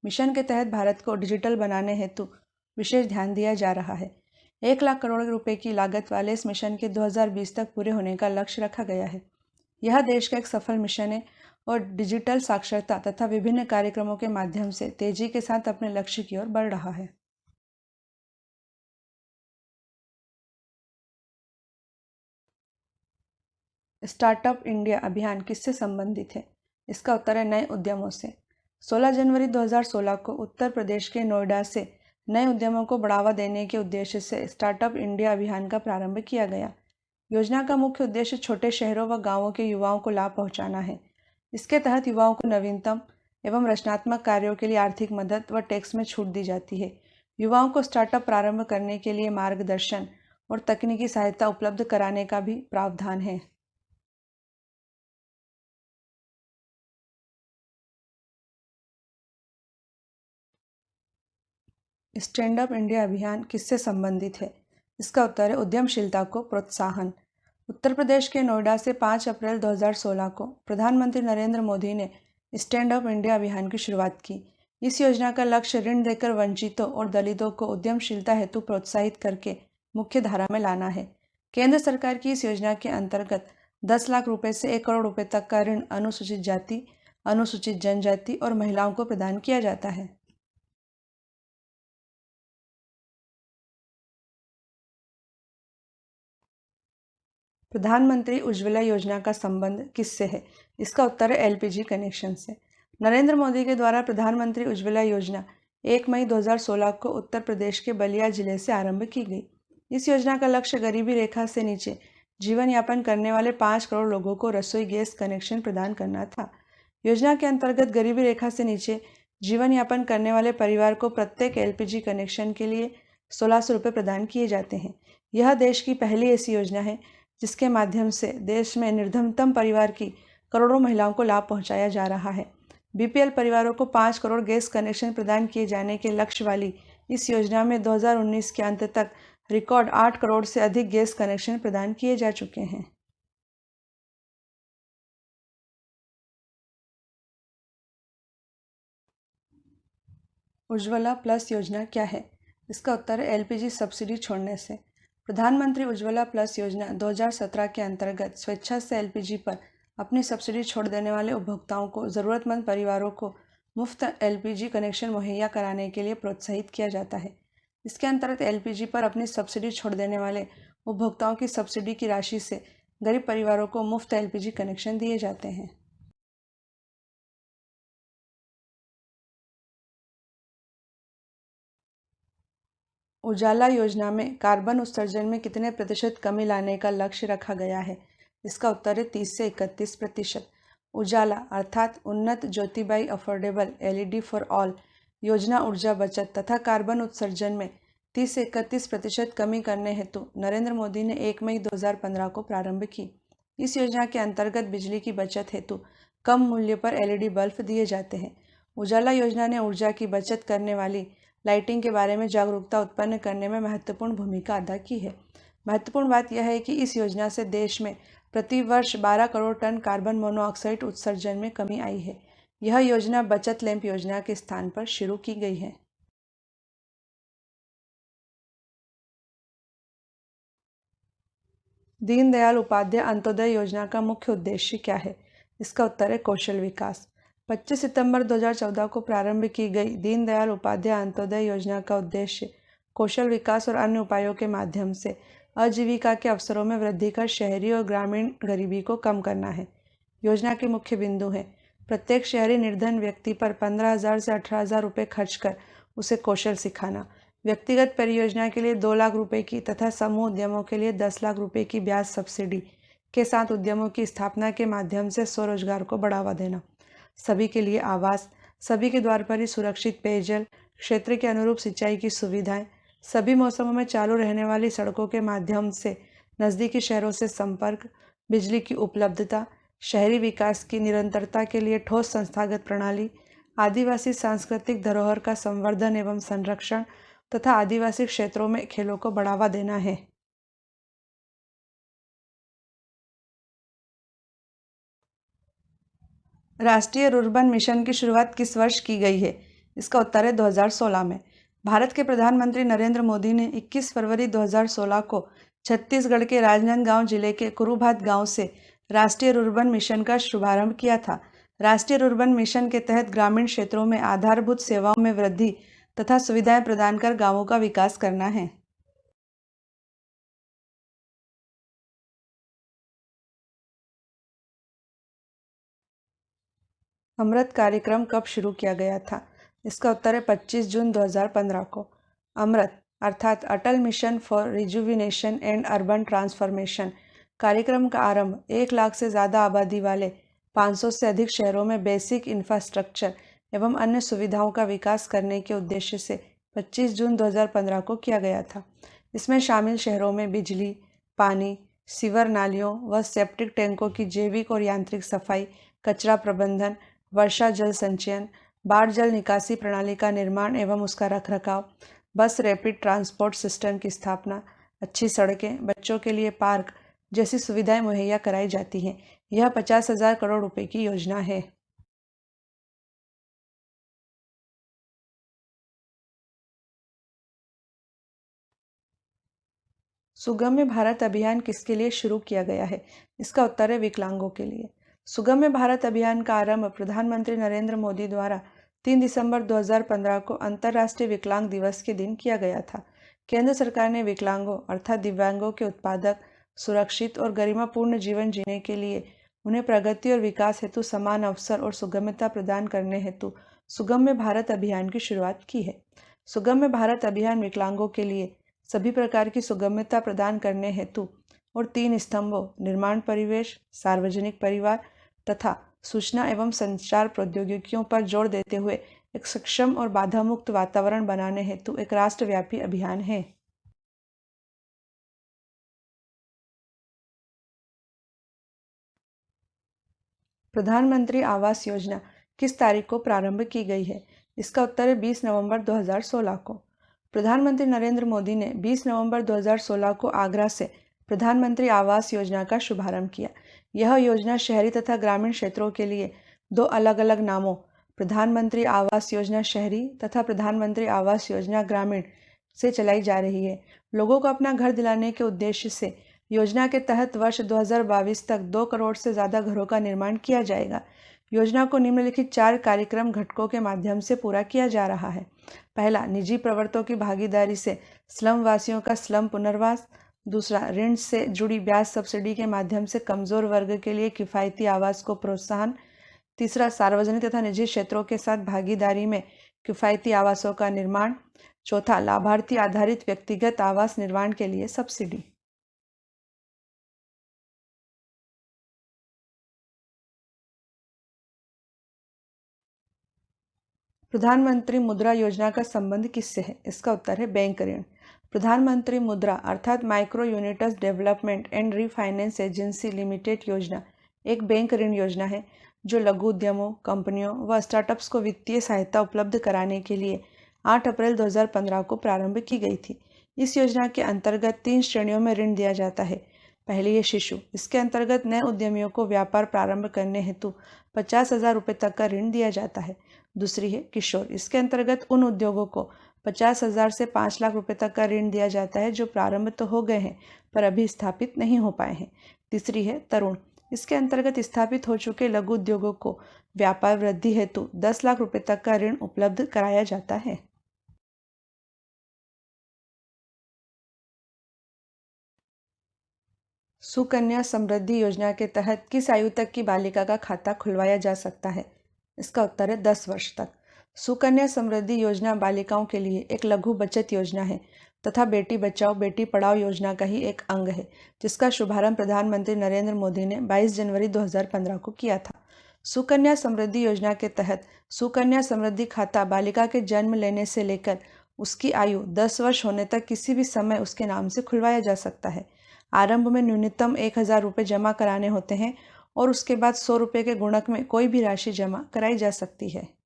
मिशन के तहत भारत को डिजिटल बनाने हेतु विशेष ध्यान दिया जा रहा है। 1 लाख करोड़ रुपए की लागत वाले इस मिशन के 2020 तक पूरे होने का लक्ष्य रखा गया है। यह देश का एक सफल मिशन है और डिजिटल साक्षरता तथा विभिन्न कार्यक्रमों के माध्यम से तेजी के साथ अपने लक्ष्य की ओर बढ़ रहा है। स्टार्टअप इंडिया अभियान किससे संबंधित है? इसका उत्तर है नए उद्यमों से। 16 जनवरी 2016 को उत्तर प्रदेश के नोएडा से नए उद्यमों को बढ़ावा देने के उद्देश्य से स्टार्टअप इंडिया अभियान का प्रारंभ किया गया। योजना का मुख्य उद्देश्य छोटे शहरों व गांवों के युवाओं को लाभ पहुंचाना है। इसके तहत युवाओं को नवीनतम एवं रचनात्मक कार्यों के लिए आर्थिक मदद व टैक्स में छूट दी जाती है। युवाओं को स्टार्टअप प्रारंभ करने के लिए मार्गदर्शन और तकनीकी सहायता उपलब्ध कराने का भी प्रावधान है। स्टैंड अप इंडिया अभियान किससे संबंधित है? इसका उत्तर है उद्यमशीलता को प्रोत्साहन। उत्तर प्रदेश के नोएडा से 5 अप्रैल 2016 को प्रधानमंत्री नरेंद्र मोदी ने स्टैंड अप इंडिया अभियान की शुरुआत की। इस योजना का लक्ष्य ऋण देकर वंचितों और दलितों को उद्यमशीलता हेतु प्रोत्साहित करके मुख्य धारा में लाना है। केंद्र सरकार की इस योजना के अंतर्गत 10 लाख रुपए से 1 करोड़ रुपए तक का ऋण अनुसूचित जाति, अनुसूचित जनजाति और महिलाओं को प्रदान किया जाता है। प्रधानमंत्री उज्ज्वला योजना का संबंध किससे है? इसका उत्तर है एलपीजी कनेक्शन से। नरेंद्र मोदी के द्वारा प्रधानमंत्री उज्ज्वला योजना 1 मई 2016 को उत्तर प्रदेश के बलिया जिले से आरंभ की गई। इस योजना का लक्ष्य गरीबी रेखा से नीचे जीवन यापन करने वाले 5 करोड़ लोगों को रसोई गैस कनेक्शन प्रदान करना था। योजना के अंतर्गत गरीबी रेखा से नीचे जीवन यापन करने वाले परिवार को प्रत्येक एलपीजी कनेक्शन के लिए 1,600 रुपये प्रदान किए जाते हैं। यह देश की पहली ऐसी योजना है जिसके माध्यम से देश में निर्धनतम परिवार की करोड़ों महिलाओं को लाभ पहुंचाया जा रहा है। बीपीएल परिवारों को 5 करोड़ गैस कनेक्शन प्रदान किए जाने के लक्ष्य वाली इस योजना में 2019 के अंत तक रिकॉर्ड 8 करोड़ से अधिक गैस कनेक्शन प्रदान किए जा चुके हैं। उज्ज्वला प्लस योजना क्या है? इसका उत्तर है एलपीजी सब्सिडी छोड़ने से। प्रधानमंत्री उज्ज्वला प्लस योजना 2017 के अंतर्गत स्वेच्छा से एलपीजी पर अपनी सब्सिडी छोड़ देने वाले उपभोक्ताओं को ज़रूरतमंद परिवारों को मुफ्त एलपीजी कनेक्शन मुहैया कराने के लिए प्रोत्साहित किया जाता है। इसके अंतर्गत एलपीजी पर अपनी सब्सिडी छोड़ देने वाले उपभोक्ताओं की सब्सिडी की राशि से गरीब परिवारों को मुफ्त एलपीजी कनेक्शन दिए जाते हैं। उजाला योजना में कार्बन उत्सर्जन में कितने प्रतिशत कमी लाने का लक्ष्य रखा गया है? इसका उत्तर है 30 से 31%। उजाला अर्थात उन्नत Jyotibai affordable LED for all योजना ऊर्जा बचत तथा कार्बन उत्सर्जन में 30 से 31% कमी करने हेतु नरेंद्र मोदी ने 1 मई 2015 को प्रारंभ की। इस योजना के अंतर्गत बिजली की बचत हेतु कम मूल्य पर एलईडी बल्ब दिए जाते हैं। उजाला योजना ने ऊर्जा की बचत करने वाली लाइटिंग के बारे में जागरूकता उत्पन्न करने में महत्वपूर्ण भूमिका अदा की है। महत्वपूर्ण बात यह है कि इस योजना से देश में प्रति वर्ष 12 करोड़ टन कार्बन मोनोऑक्साइड उत्सर्जन में कमी आई है। यह योजना बचत लैंप योजना के स्थान पर शुरू की गई है। दीनदयाल उपाध्याय अंत्योदय योजना का मुख्य उद्देश्य क्या है? इसका उत्तर है कौशल विकास। 25 सितंबर 2014 को प्रारंभ की गई दीनदयाल उपाध्याय अंत्योदय योजना का उद्देश्य कौशल विकास और अन्य उपायों के माध्यम से आजीविका के अवसरों में वृद्धि कर शहरी और ग्रामीण गरीबी को कम करना है। योजना के मुख्य बिंदु हैं: प्रत्येक शहरी निर्धन व्यक्ति पर 15,000 से 18,000 रुपये खर्च कर उसे कौशल सिखाना, व्यक्तिगत परियोजना के लिए 2 लाख रुपए की तथा समूह उद्यमों के लिए 10 लाख रुपए की ब्याज सब्सिडी के साथ उद्यमों की स्थापना के माध्यम से स्वरोजगार को बढ़ावा देना, सभी के लिए आवास, सभी के द्वार पर ही सुरक्षित पेयजल, क्षेत्र के अनुरूप सिंचाई की सुविधाएं, सभी मौसमों में चालू रहने वाली सड़कों के माध्यम से नज़दीकी शहरों से संपर्क, बिजली की उपलब्धता, शहरी विकास की निरंतरता के लिए ठोस संस्थागत प्रणाली, आदिवासी सांस्कृतिक धरोहर का संवर्धन एवं संरक्षण तथा आदिवासी क्षेत्रों में खेलों को बढ़ावा देना है। राष्ट्रीय रुर्बन मिशन की शुरुआत किस वर्ष की गई है? इसका उत्तर है 2016 में। भारत के प्रधानमंत्री नरेंद्र मोदी ने 21 फरवरी 2016 को छत्तीसगढ़ के राजनांदगांव जिले के कुरुभात गांव से राष्ट्रीय रुर्बन मिशन का शुभारंभ किया था। राष्ट्रीय रुर्बन मिशन के तहत ग्रामीण क्षेत्रों में आधारभूत सेवाओं में वृद्धि तथा सुविधाएं प्रदान कर गांवों का विकास करना है। अमृत कार्यक्रम कब शुरू किया गया था? इसका उत्तर है 25 जून 2015 को। अमृत अर्थात Atal mission for rejuvenation and urban transformation कार्यक्रम का आरंभ 1 लाख से ज़्यादा आबादी वाले 500 से अधिक शहरों में बेसिक इंफ्रास्ट्रक्चर एवं अन्य सुविधाओं का विकास करने के उद्देश्य से 25 जून 2015 को किया गया था। इसमें शामिल शहरों में बिजली, पानी, सीवर नालियों व सेप्टिक टैंकों की जैविक और यांत्रिक सफाई, कचरा प्रबंधन, वर्षा जल संचयन, बाढ़ जल निकासी प्रणाली का निर्माण एवं उसका रखरखाव, बस रैपिड ट्रांसपोर्ट सिस्टम की स्थापना, अच्छी सड़कें, बच्चों के लिए पार्क जैसी सुविधाएं मुहैया कराई जाती हैं। यह 50,000 करोड़ रुपए की योजना है। सुगम्य भारत अभियान किसके लिए शुरू किया गया है? इसका उत्तर है विकलांगों के लिए। सुगम्य भारत अभियान का आरंभ प्रधानमंत्री नरेंद्र मोदी द्वारा 3 दिसंबर 2015 को अंतर्राष्ट्रीय विकलांग दिवस के दिन किया गया था। केंद्र सरकार ने विकलांगों अर्थात दिव्यांगों के उत्पादक, सुरक्षित और गरिमापूर्ण जीवन जीने के लिए उन्हें प्रगति और विकास हेतु समान अवसर और सुगम्यता प्रदान करने हेतु सुगम्य भारत अभियान की शुरुआत की है। सुगम्य भारत अभियान विकलांगों के लिए सभी प्रकार की सुगम्यता प्रदान करने हेतु और 3 स्तंभों निर्माण परिवेश, सार्वजनिक परिवार तथा सूचना एवं संचार प्रौद्योगिकियों पर जोर देते हुए एक सक्षम और बाधा मुक्त वातावरण बनाने हेतु एक राष्ट्रव्यापी अभियान है। प्रधानमंत्री आवास योजना किस तारीख को प्रारंभ की गई है? इसका उत्तर है 20 नवंबर 2016 को। प्रधानमंत्री नरेंद्र मोदी ने 20 नवंबर 2016 को आगरा से प्रधानमंत्री आवास योजना का शुभारंभ किया। यह योजना शहरी तथा ग्रामीण क्षेत्रों के लिए 2 अलग अलग नामों प्रधानमंत्री आवास योजना शहरी तथा प्रधानमंत्री आवास योजना ग्रामीण से चलाई जा रही है। लोगों को अपना घर दिलाने के उद्देश्य से योजना के तहत वर्ष 2022 तक 2 करोड़ से ज़्यादा घरों का निर्माण किया जाएगा। योजना को निम्नलिखित 4 कार्यक्रम घटकों के माध्यम से पूरा किया जा रहा है। पहला, निजी प्रवर्तकों की भागीदारी से स्लम वासियों का स्लम पुनर्वास। दूसरा, ऋण से जुड़ी ब्याज सब्सिडी के माध्यम से कमजोर वर्ग के लिए किफ़ायती आवास को प्रोत्साहन। तीसरा, सार्वजनिक तथा निजी क्षेत्रों के साथ भागीदारी में किफ़ायती आवासों का निर्माण। चौथा, लाभार्थी आधारित व्यक्तिगत आवास निर्माण के लिए सब्सिडी। प्रधानमंत्री मुद्रा योजना का संबंध किससे है? इसका उत्तर है बैंक ऋण। प्रधानमंत्री मुद्रा अर्थात micro units development and refinance agency limited योजना एक बैंक ऋण योजना है जो लघु उद्यमों, कंपनियों व स्टार्टअप्स को वित्तीय सहायता उपलब्ध कराने के लिए 8 अप्रैल 2015 को प्रारंभ की गई थी। इस योजना के अंतर्गत 3 श्रेणियों में ऋण दिया जाता है। पहली है शिशु। इसके अंतर्गत नए उद्यमियों को व्यापार प्रारंभ करने हेतु 50,000 रुपये तक का ऋण दिया जाता है। दूसरी है किशोर। इसके अंतर्गत उन उद्योगों को 50,000 से 5 लाख रुपए तक का ऋण दिया जाता है जो प्रारंभ तो हो गए हैं पर अभी स्थापित नहीं हो पाए हैं। तीसरी है तरुण। इसके अंतर्गत स्थापित हो चुके लघु उद्योगों को व्यापार वृद्धि हेतु 10 लाख रुपए तक का ऋण उपलब्ध कराया जाता है। सुकन्या समृद्धि योजना के तहत किस आयु तक की बालिका का खाता खुलवाया जा सकता है? इसका उत्तर है 10 वर्ष तक। सुकन्या समृद्धि योजना बालिकाओं के लिए एक लघु बचत योजना है तथा बेटी बचाओ बेटी पढ़ाओ योजना का ही एक अंग है, जिसका शुभारंभ प्रधानमंत्री नरेंद्र मोदी ने 22 जनवरी 2015 को किया था। सुकन्या समृद्धि योजना के तहत सुकन्या समृद्धि खाता बालिका के जन्म लेने से लेकर उसकी आयु 10 वर्ष होने तक किसी भी समय उसके नाम से खुलवाया जा सकता है। आरंभ में न्यूनतम 1,000 रुपये जमा कराने होते हैं और उसके बाद 100 रुपये के गुणक में कोई भी राशि जमा कराई जा सकती है।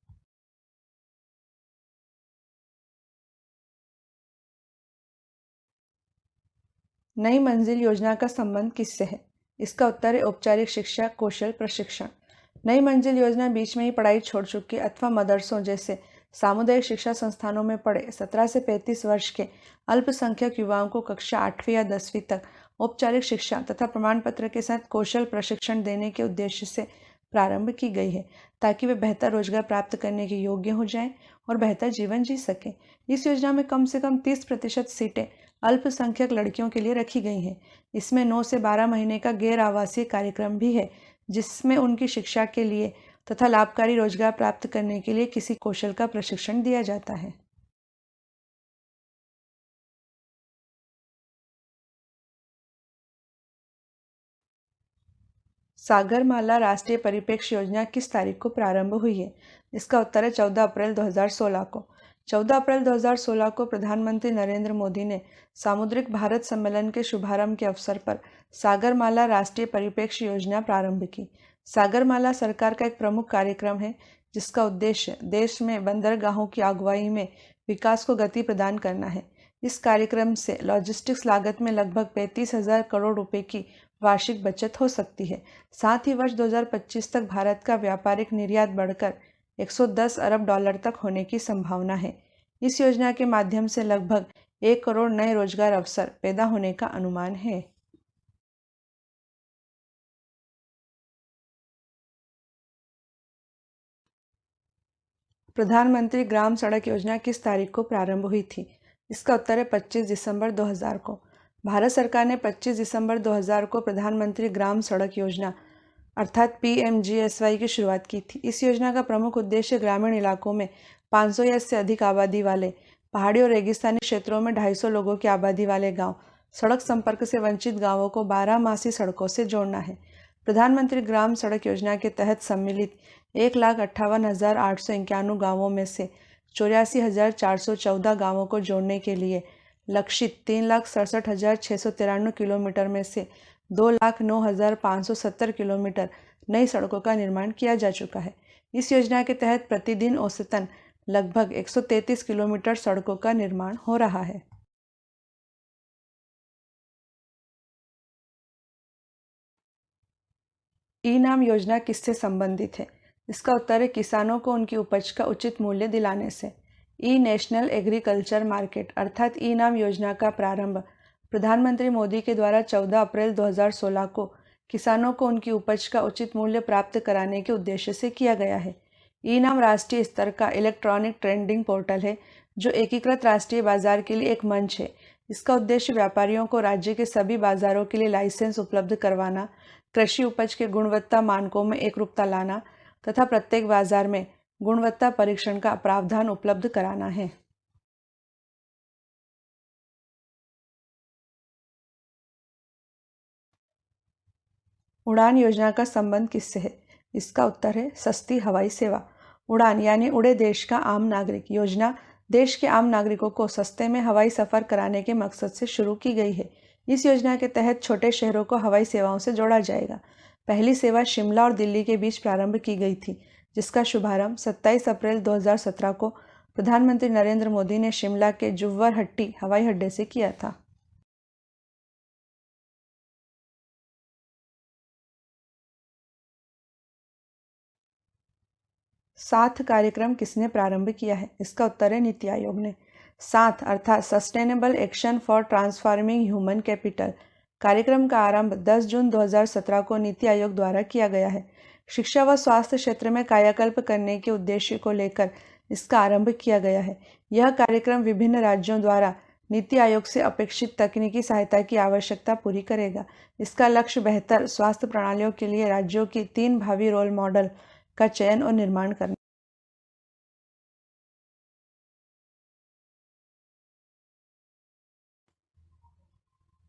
नई मंजिल योजना का संबंध किससे है? इसका उत्तर है औपचारिक शिक्षा कौशल प्रशिक्षण। नई मंजिल योजना बीच में ही पढ़ाई छोड़ चुके अथवा मदरसों जैसे सामुदायिक शिक्षा संस्थानों में पढ़े 17 से 35 वर्ष के अल्पसंख्यक युवाओं को कक्षा 8वीं या 10वीं तक औपचारिक शिक्षा तथा प्रमाण पत्र के साथ कौशल प्रशिक्षण देने के उद्देश्य से प्रारंभ की गई है, ताकि वे बेहतर रोजगार प्राप्त करने के योग्य हो जाएं और बेहतर जीवन जी सकें। इस योजना में कम से कम 30% सीटें अल्पसंख्यक लड़कियों के लिए रखी गई हैं। इसमें 9 से 12 महीने का गैर आवासीय कार्यक्रम भी है, जिसमें उनकी शिक्षा के लिए तथा लाभकारी रोजगार प्राप्त करने के लिए किसी कौशल का प्रशिक्षण दिया जाता है। सागरमाला राष्ट्रीय परिप्रेक्ष्य योजना किस तारीख को प्रारंभ हुई है? इसका उत्तर है 14 अप्रैल 2016 को। 14 अप्रैल 2016 को प्रधानमंत्री नरेंद्र मोदी ने सामुद्रिक भारत सम्मेलन के शुभारंभ के अवसर पर सागरमाला राष्ट्रीय परिप्रेक्ष्य योजना प्रारंभ की। सागरमाला सरकार का एक प्रमुख कार्यक्रम है, जिसका उद्देश्य देश में बंदरगाहों की अगुवाई में विकास को गति प्रदान करना है। इस कार्यक्रम से लॉजिस्टिक्स लागत में लगभग 35,000 करोड़ रुपए की वार्षिक बचत हो सकती है। साथ ही वर्ष 2025 तक भारत का व्यापारिक निर्यात बढ़कर 110 अरब डॉलर तक होने की संभावना है। इस योजना के माध्यम से लगभग 1 करोड़ नए रोजगार अवसर पैदा होने का अनुमान है। प्रधानमंत्री ग्राम सड़क योजना किस तारीख को प्रारंभ हुई थी? इसका उत्तर है 25 दिसंबर 2000 को। भारत सरकार ने 25 दिसंबर 2000 को प्रधानमंत्री ग्राम सड़क योजना अर्थात PMGSY की शुरुआत की थी। इस योजना का प्रमुख उद्देश्य ग्रामीण इलाकों में 500 या इससे अधिक आबादी वाले पहाड़ी और रेगिस्तानी क्षेत्रों में 250 लोगों की आबादी वाले गांव सड़क संपर्क से वंचित गांवों को 12 सड़कों से जोड़ना है। प्रधानमंत्री ग्राम सड़क योजना के तहत सम्मिलित 1,58,891 गांवों में से 84,414 गांवों को जोड़ने के लिए लक्षित 3,67,693 किलोमीटर में से 2,09,570 किलोमीटर नई सड़कों का निर्माण किया जा चुका है। इस योजना के तहत प्रतिदिन औसतन लगभग 133 किलोमीटर सड़कों का निर्माण हो रहा है। ई नाम योजना किससे संबंधित है? इसका उत्तर है किसानों को उनकी उपज का उचित मूल्य दिलाने से। ई नेशनल एग्रीकल्चर मार्केट अर्थात ई नाम योजना का प्रारंभ प्रधानमंत्री मोदी के द्वारा 14 अप्रैल 2016 को किसानों को उनकी उपज का उचित मूल्य प्राप्त कराने के उद्देश्य से किया गया है। ई नाम राष्ट्रीय स्तर का इलेक्ट्रॉनिक ट्रेडिंग पोर्टल है, जो एकीकृत राष्ट्रीय बाजार के लिए एक मंच है। इसका उद्देश्य व्यापारियों को राज्य के सभी बाजारों के लिए लाइसेंस उपलब्ध करवाना, कृषि उपज के गुणवत्ता मानकों में एकरूपता लाना तथा प्रत्येक बाजार में गुणवत्ता परीक्षण का प्रावधान उपलब्ध कराना है। उड़ान योजना का संबंध किससे है? इसका उत्तर है सस्ती हवाई सेवा। उड़ान यानी उड़े देश का आम नागरिक योजना देश के आम नागरिकों को सस्ते में हवाई सफ़र कराने के मकसद से शुरू की गई है। इस योजना के तहत छोटे शहरों को हवाई सेवाओं से जोड़ा जाएगा। पहली सेवा शिमला और दिल्ली के बीच प्रारंभ की गई थी, जिसका शुभारंभ 27 अप्रैल 2017 को प्रधानमंत्री नरेंद्र मोदी ने शिमला के जुव्वरहट्टी हवाई अड्डे से किया था। साथ कार्यक्रम किसने प्रारंभ किया है? इसका उत्तर है नीति आयोग ने। साथ अर्थात sustainable action for transforming human capital कार्यक्रम का आरंभ 10 जून 2017 को नीति आयोग द्वारा किया गया है। शिक्षा व स्वास्थ्य क्षेत्र में कायाकल्प करने के उद्देश्य को लेकर इसका आरंभ किया गया है। यह कार्यक्रम विभिन्न राज्यों द्वारा नीति आयोग से अपेक्षित तकनीकी सहायता की आवश्यकता पूरी करेगा। इसका लक्ष्य बेहतर स्वास्थ्य प्रणालियों के लिए राज्यों की 3 भावी रोल मॉडल का चयन और निर्माण करना।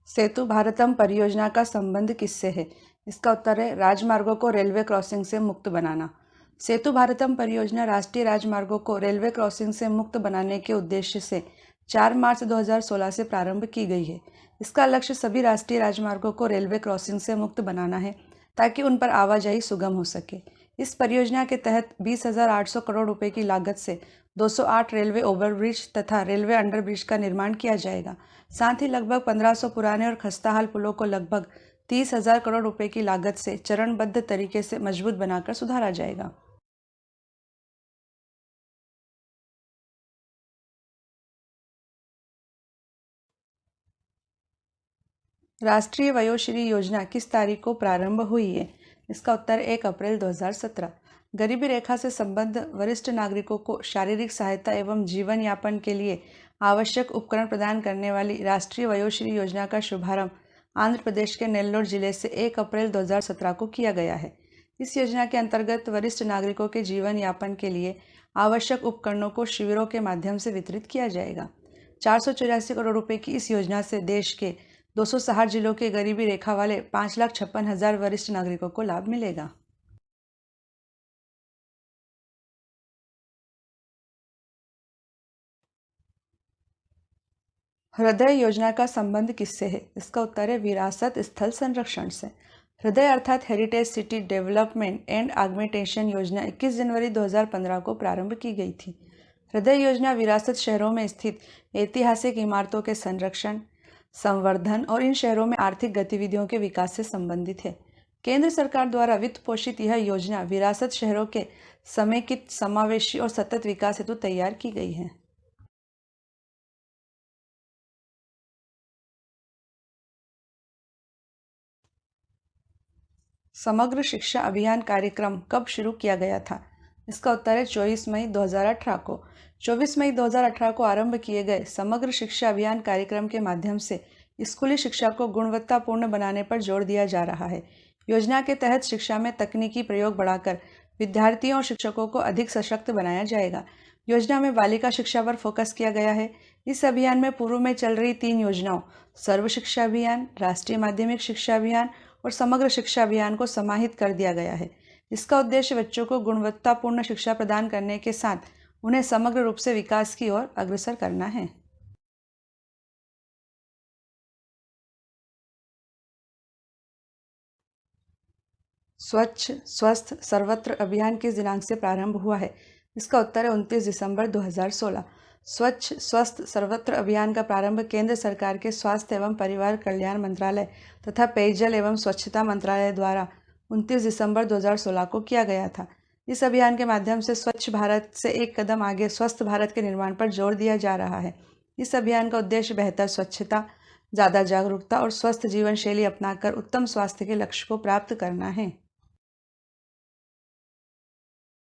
सेतु भारतम परियोजना का संबंध किससे है? इसका उत्तर है राजमार्गों को रेलवे क्रॉसिंग से मुक्त बनाना। सेतु भारतम परियोजना राष्ट्रीय राजमार्गों को रेलवे क्रॉसिंग से मुक्त बनाने के उद्देश्य से 4 मार्च 2016 से प्रारंभ की गई है। इसका लक्ष्य सभी राष्ट्रीय राजमार्गों को रेलवे क्रॉसिंग से मुक्त बनाना है, ताकि उन पर आवाजाही सुगम हो सके। इस परियोजना के तहत 20,800 करोड़ रुपए की लागत से 208 रेलवे ओवरब्रिज तथा रेलवे अंडरब्रिज का निर्माण किया जाएगा। साथ ही लगभग 1500 पुराने और खस्ताहाल पुलों को लगभग 30,000 करोड़ रुपए की लागत से चरणबद्ध तरीके से मजबूत बनाकर सुधारा जाएगा। राष्ट्रीय वयोश्री योजना किस तारीख को प्रारंभ हुई है? इसका उत्तर 1 अप्रैल 2017। गरीबी रेखा से संबद्ध वरिष्ठ नागरिकों को शारीरिक सहायता एवं जीवन यापन के लिए आवश्यक उपकरण प्रदान करने वाली राष्ट्रीय वयोश्री योजना का शुभारंभ आंध्र प्रदेश के नेल्लोर जिले से 1 अप्रैल 2017 को किया गया है। इस योजना के अंतर्गत वरिष्ठ नागरिकों के जीवन यापन के लिए आवश्यक उपकरणों को शिविरों के माध्यम से वितरित किया जाएगा। 484 करोड़ रुपए की इस योजना से देश के 260 जिलों के गरीबी रेखा वाले 5,56,000 वरिष्ठ नागरिकों को लाभ मिलेगा। हृदय योजना का संबंध किससे है? इसका उत्तर है विरासत स्थल संरक्षण से। हृदय अर्थात heritage city development and augmentation योजना 21 जनवरी 2015 को प्रारंभ की गई थी। हृदय योजना विरासत शहरों में स्थित ऐतिहासिक इमारतों के संरक्षण, संवर्धन और इन शहरों में आर्थिक गतिविधियों के विकास से संबंधित है। केंद्र सरकार द्वारा वित्त पोषित यह योजना विरासत शहरों के समेकित, समावेशी और सतत विकास हेतु तैयार की गई है। समग्र शिक्षा अभियान कार्यक्रम कब शुरू किया गया था? इसका उत्तर है 24 मई 2018 को। 24 मई 2018 को आरंभ किए गए समग्र शिक्षा अभियान कार्यक्रम के माध्यम से स्कूली शिक्षा को गुणवत्तापूर्ण बनाने पर जोर दिया जा रहा है। योजना के तहत शिक्षा में तकनीकी प्रयोग बढ़ाकर विद्यार्थियों और शिक्षकों को अधिक सशक्त बनाया जाएगा। योजना में बालिका शिक्षा पर फोकस किया गया है। इस अभियान में पूर्व में चल रही 3 योजनाओं सर्व शिक्षा अभियान, राष्ट्रीय माध्यमिक शिक्षा अभियान और समग्र शिक्षा अभियान को समाहित कर दिया गया है। इसका उद्देश्य बच्चों को गुणवत्तापूर्ण शिक्षा प्रदान करने के साथ उन्हें समग्र रूप से विकास की ओर अग्रसर करना है। स्वच्छ स्वस्थ सर्वत्र अभियान किस दिनांक से प्रारंभ हुआ है? इसका उत्तर है 29 दिसंबर 2016। स्वच्छ स्वस्थ सर्वत्र अभियान का प्रारंभ केंद्र सरकार के स्वास्थ्य एवं परिवार कल्याण मंत्रालय तथा पेयजल एवं स्वच्छता मंत्रालय द्वारा 29 दिसंबर 2016 को किया गया था। इस अभियान के माध्यम से स्वच्छ भारत से एक कदम आगे स्वस्थ भारत के निर्माण पर जोर दिया जा रहा है। इस अभियान का उद्देश्य बेहतर स्वच्छता, ज़्यादा जागरूकता और स्वस्थ जीवन शैली अपनाकर उत्तम स्वास्थ्य के लक्ष्य को प्राप्त करना है।